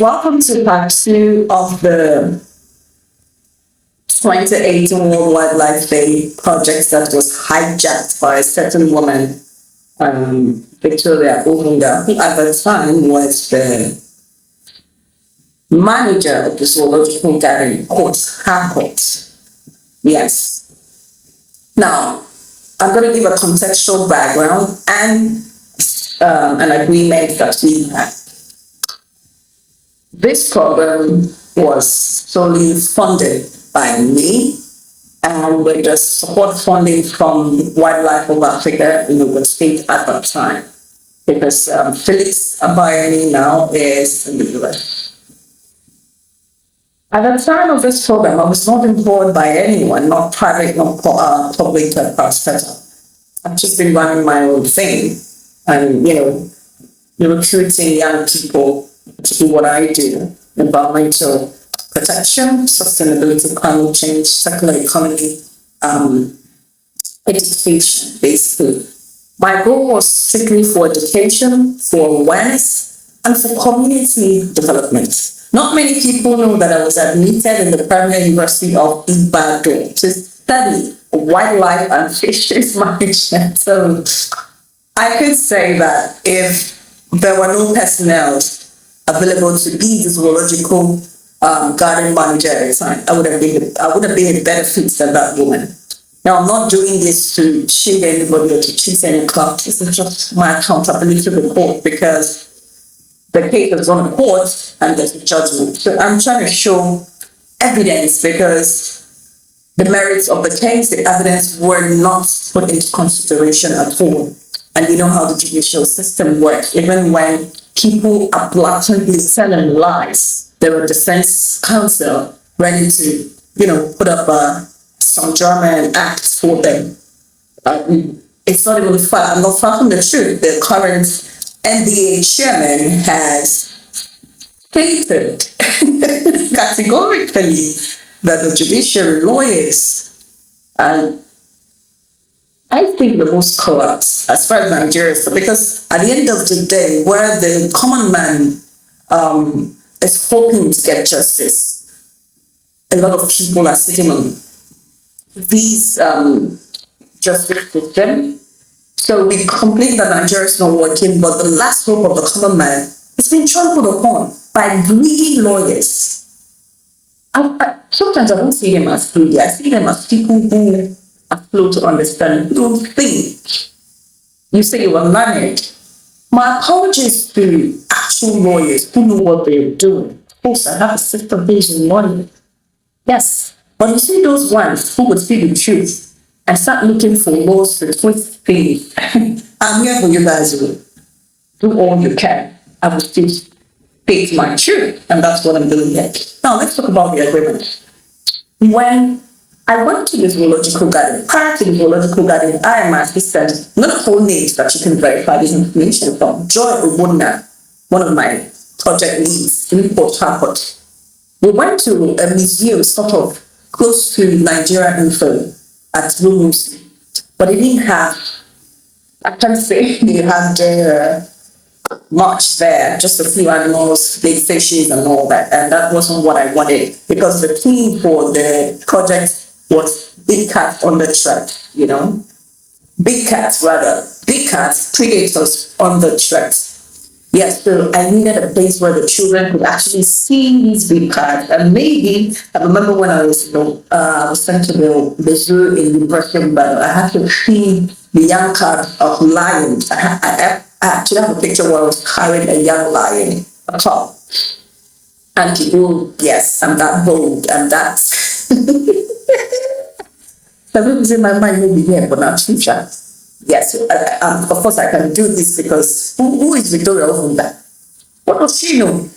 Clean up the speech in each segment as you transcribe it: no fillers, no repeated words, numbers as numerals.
Welcome to part 2 of the 2018 World Wildlife Day project that was hijacked by a certain woman, Victoria Ovunda, who at the time was the manager of the zoological garden, hijacked. Yes. Now, I'm going to give a contextual background and an agreement that we had. This program was solely funded by me and with the support funding from Wildlife of Africa in the state at that time, because Felix Abayani now is in the US. At the time of this program, I was not employed by anyone, not private, not public sector. I've just been running my own thing and, recruiting young people to do what I do: environmental protection, sustainability, climate change, circular economy, education, basically. My goal was strictly for education, for awareness, and for community development. Not many people know that I was admitted in the Premier University of Ibadan to study wildlife and fisheries management. So I could say that if there were no personnel available to be the zoological garden manager at the time, I would have been a better fit than that woman. Now, I'm not doing this to shield anybody or to cheat any club. This is just my accountability report, because the case is on the court and there's a judgment. So I'm trying to show evidence, because the merits of the case, the evidence were not put into consideration at all. And you know how the judicial system works. Even when people are blatantly telling lies, there are defense counsel ready to, put up some German act for them. It's not even far. I'm not far from the truth. The current NBA chairman has stated categorically that the judiciary lawyers are, I think, the most corrupt as far as Nigeria is, because at the end of the day, where the common man is hoping to get justice, a lot of people are sitting on these justice system. So we complain that Nigeria is not working, but the last hope of the common man is being trampled upon by greedy lawyers. Sometimes I don't see them as greedy. I see them as people who are slow to understand, who don't think. You say you were learned. My apologies to actual lawyers who know what they're doing. Of course, I have a sister based in London. Yes, but you see those ones who would see the truth and start looking for laws to twist things. I'm here for you guys. Do all you can. I will still state my truth, and that's what I'm doing here. Now, let's talk about the agreement. When I went to the zoological garden, prior to the zoological garden, I and my assistant, not whole names that you can verify this information from, Victoria Ovunda, one of my project leads in Port Harcourt. We went to a museum sort of close to Nigeria Info at Rooms, but it didn't have, I can't say they had much there, just a few animals, big fishes and all that, and that wasn't what I wanted, because the theme for the project was big cats on the track, big cats, predators on the tracks. Yes, so I needed a place where the children could actually see these big cats. And maybe, I remember when I was, I was sent to the zoo in University of Ibadan, I had to feed the young cats of lions. I actually have a picture where I was carrying a young lion, a cub. And people, yes, I'm that bold, and that. Some people say my mind may be here, but not future. Yes, of course I can do this, because who is Victoria Ovunda? What does she know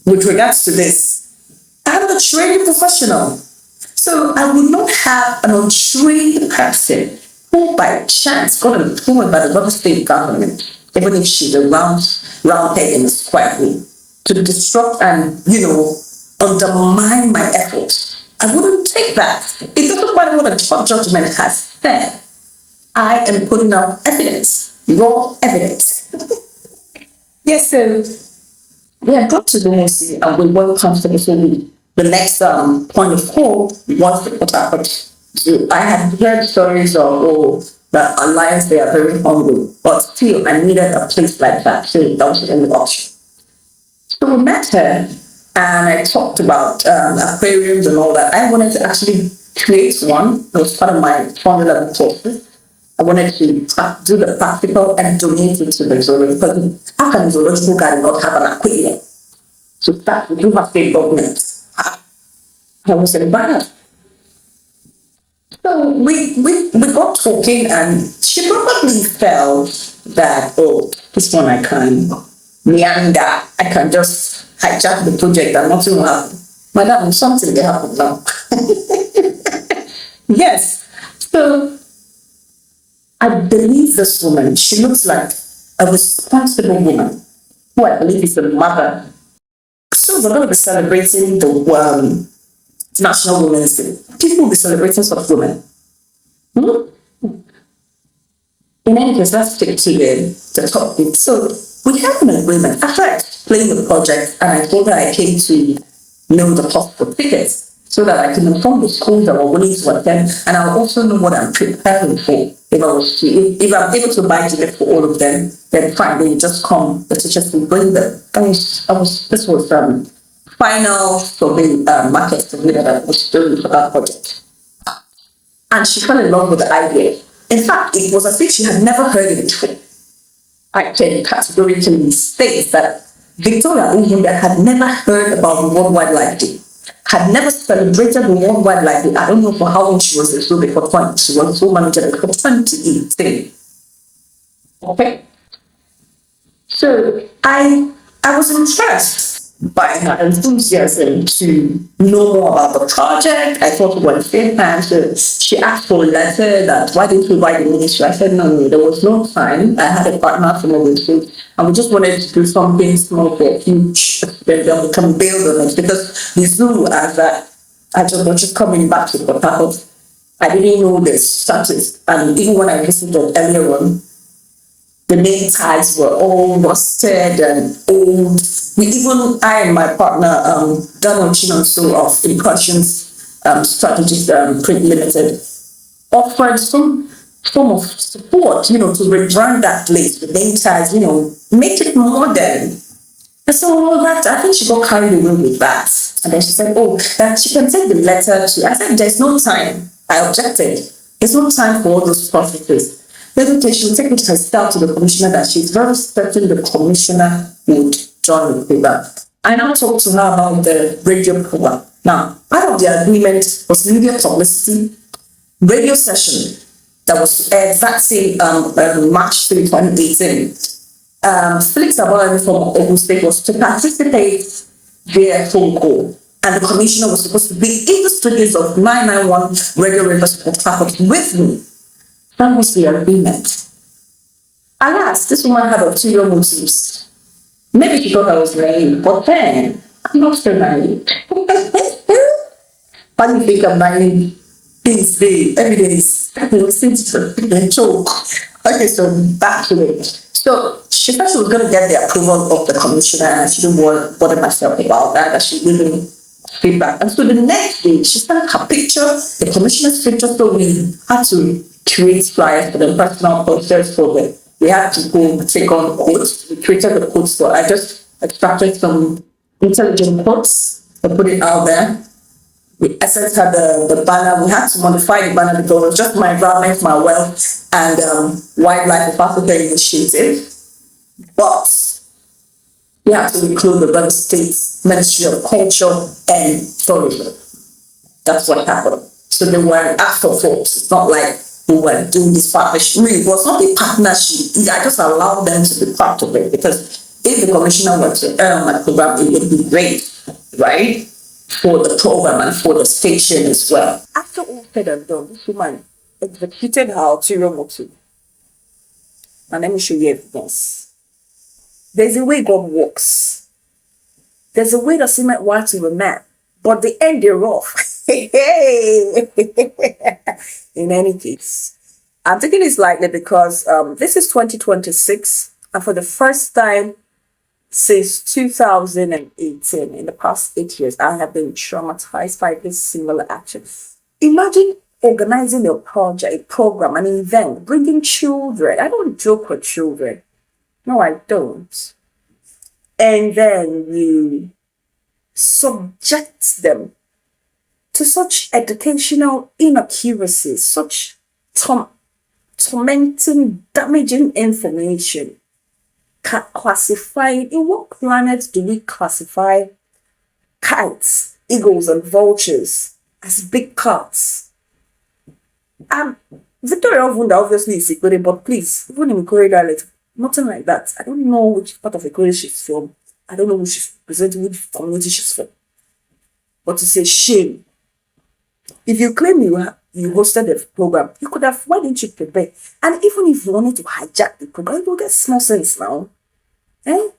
with regards to this? I'm a trained professional. So I would not have an untrained person who by chance got employed by the Rubber State government, even if she's a round peg in a square hole, to disrupt and, undermine my efforts. I wouldn't take that. It doesn't matter what a court judgment has said. I am putting out evidence, raw evidence. Yes, so We had got to the most, and we weren't comfortable. So the next point of call was the Port Harcourt Zoo. I had heard stories of, the Alliance, they are very hungry, but still, I needed a place like that. So that was the only option. So we met her, and I talked about aquariums and all that. I wanted to actually create one. It was part of my formula courses. I wanted to do the practical and donate it to the zoology, because how can a zoological garden not have an aquarium? So that we do have state government. I was embarrassed. So we got talking, and she probably felt that, this one I can meander, I can just hijack the project and nothing will happen. Madam, something will happen now. Yes. So I believe this woman, she looks like a responsible woman who I believe is a mother. So we're going to be celebrating the National Women's Day. People will be celebrating such women. In any case, let's stick to the topic. So we have an agreement. After I explained the project and I told her I came to know the cost for tickets so that I can inform the schools that were willing to attend, and I'll also know what I'm preparing for. If I'm able to buy tickets for all of them, then fine, then you just come, the teachers will bring them. This was final survey, market survey that I was doing for that project. And she fell in love with the idea. In fact, it was as if she had never heard it before. I can categorically state that Victoria Ovunda had never heard about the World Wildlife Day, had never celebrated the World Wildlife Day. I don't know for how long she was a zoo before 20. She was a zoo manager before 2018. Okay? So I was impressed by her enthusiasm to know more about the project. I thought we were same time. So she asked for a letter that why didn't we write the ministry? I said no, there was no time. I had a partner from overseas, and we just wanted to do something small for a huge, then we can build on it, because the zoo, as I was just coming back to Port Harcourt, I didn't know the status, and even when I visited earlier on, the main ties were all rusted and old. I and my partner, Donald Chinonso of Impressions Strategies Print Limited, offered some form of support, to rebrand that place, the main ties, make it modern. And so that, I think she got carried away with that. And then she said, that she can take the letter to, I said, there's no time. I objected. There's no time for all those processes. Then she will take it herself to the commissioner, that she's very certain the commissioner would join the program. I now talked to her about the radio program. Now, part of the agreement was media publicity, radio session that was aired that same March 3, 2018. Felix Abolani from Ogun State was to participate via phone call, and the commissioner was supposed to be in the studios of 991 Radio Rivers Port Harcourt with me. That was the agreement. Alas, this woman had ulterior motives. Maybe she thought I was naive, but then I'm not so naive. Why do you think I'm naive? Things big, evidence, seems to joke. Okay, so back to it. So she thought she was going to get the approval of the commissioner, and she didn't bother myself about that she didn't feedback. And so the next day, she sent her picture, the commissioner's picture, so we had to create flyers for the personal posters for them. We had people take on quotes. We created the quotes for. I just extracted some intelligent quotes and put it out there. I sent her the banner. We had to modify the banner because it was just MyEnvironment MyWealth and Wildlife of Africa Initiative. But we had to include the Red States Ministry of Culture and Tourism. That's what happened. So they were an afterthought. It's not like we were doing this partnership. Really, it was not a partnership. I just allowed them to be part of it, because if the commissioner were to earn on my program, it would be great, right? For the program and for the station as well. After all said and done, this woman executed her ulterior motive. And let me show you evidence. There's a way God works. There's a way that seemeth right to a man, but the end thereof. In any case, I'm taking this lightly because this is 2026, and for the first time Since 2018, in the past 8 years, I have been traumatized by this similar action. Imagine organizing a project, a program, an event, bringing children. I don't joke with children. No, I don't. And then you subject them to such educational inaccuracies, such tormenting, damaging information. Classified, in what planet do we classify kites, eagles, and vultures as big cats? Victoria Ovunda obviously is Ikore, but please, even in Ikore dialect, nothing like that. I don't know which part of Ikore she's from. I don't know who she's presenting, which community she's from. But it's a shame. If you claim you hosted the program, you could have, why didn't you prepare? And even if you wanted to hijack the program, it will get small sense now. Eh?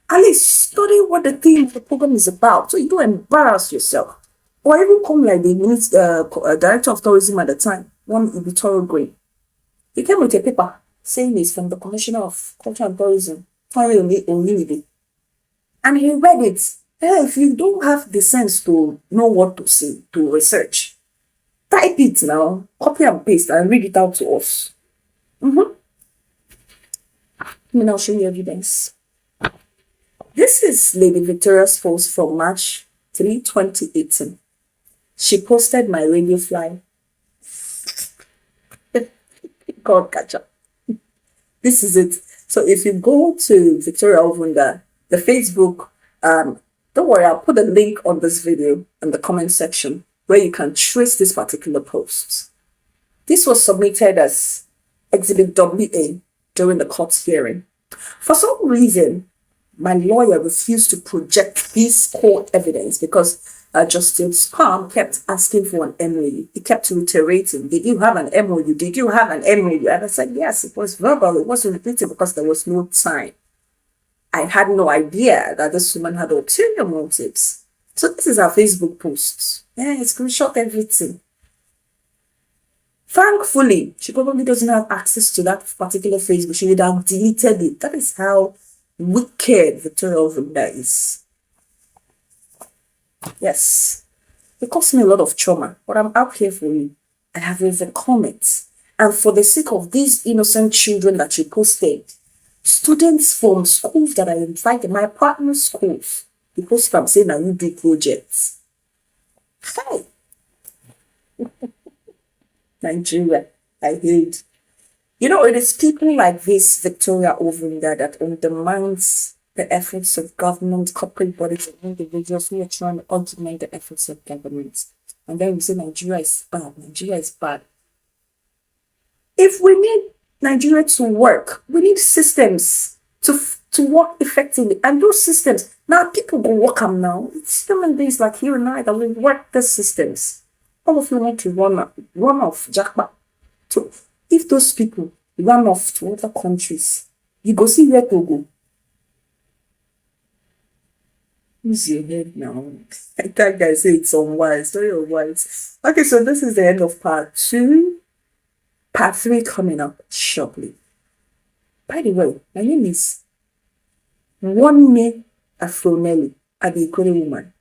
At least study what the theme of the program is about so you don't embarrass yourself. Or even come like the director of tourism at the time, one Victoria Ovunda. He came with a paper saying it's from the Commissioner of Culture and Tourism, and he read it. If you don't have the sense to know what to say, to research, type it now, copy and paste, and read it out to us. Let me now show you evidence. This is Lady Victoria's post from March 3, 2018. She posted my radio fly. God catch up. This is it. So if you go to Victoria Ovunda, the Facebook, don't worry, I'll put a link on this video in the comment section where you can trace this particular post. This was submitted as Exhibit WA during the court hearing. For some reason, my lawyer refused to project this court evidence because Justice Palm kept asking for an MOU. He kept reiterating, did you have an MOU? Did you have an MOU? And I said, yes, it was verbal. It wasn't written because there was no time. I had no idea that this woman had ulterior motives. So this is her Facebook post. Yeah, it screenshot everything. Thankfully, she probably doesn't have access to that particular Facebook. She would have deleted it. That is how wicked Victoria Ovunda is. Yes, it cost me a lot of trauma, but I'm out here for you. I have overcome it. And for the sake of these innocent children that you posted, students from schools that I invited, my partner schools, because I'm saying I will do projects. Hi. Nigeria, I hate. You know, it is people like this, Victoria Ovunda, that undermines the efforts of government, corporate bodies, and individuals who are trying to augment the efforts of government. And then we say Nigeria is bad, Nigeria is bad. If we need Nigeria to work, we need systems to work effectively. And those systems, now people go work them now. It's human beings like you and I that will work the systems. All of you want to run off, jackpot. So if those people run off to other countries, you go see where to go. Use your head now. I think I say it's unwise, very unwise. Okay, so this is the end of part 2. Part 3 coming up shortly. By the way, my name is One Me Afronelli. I'm a Ikore woman.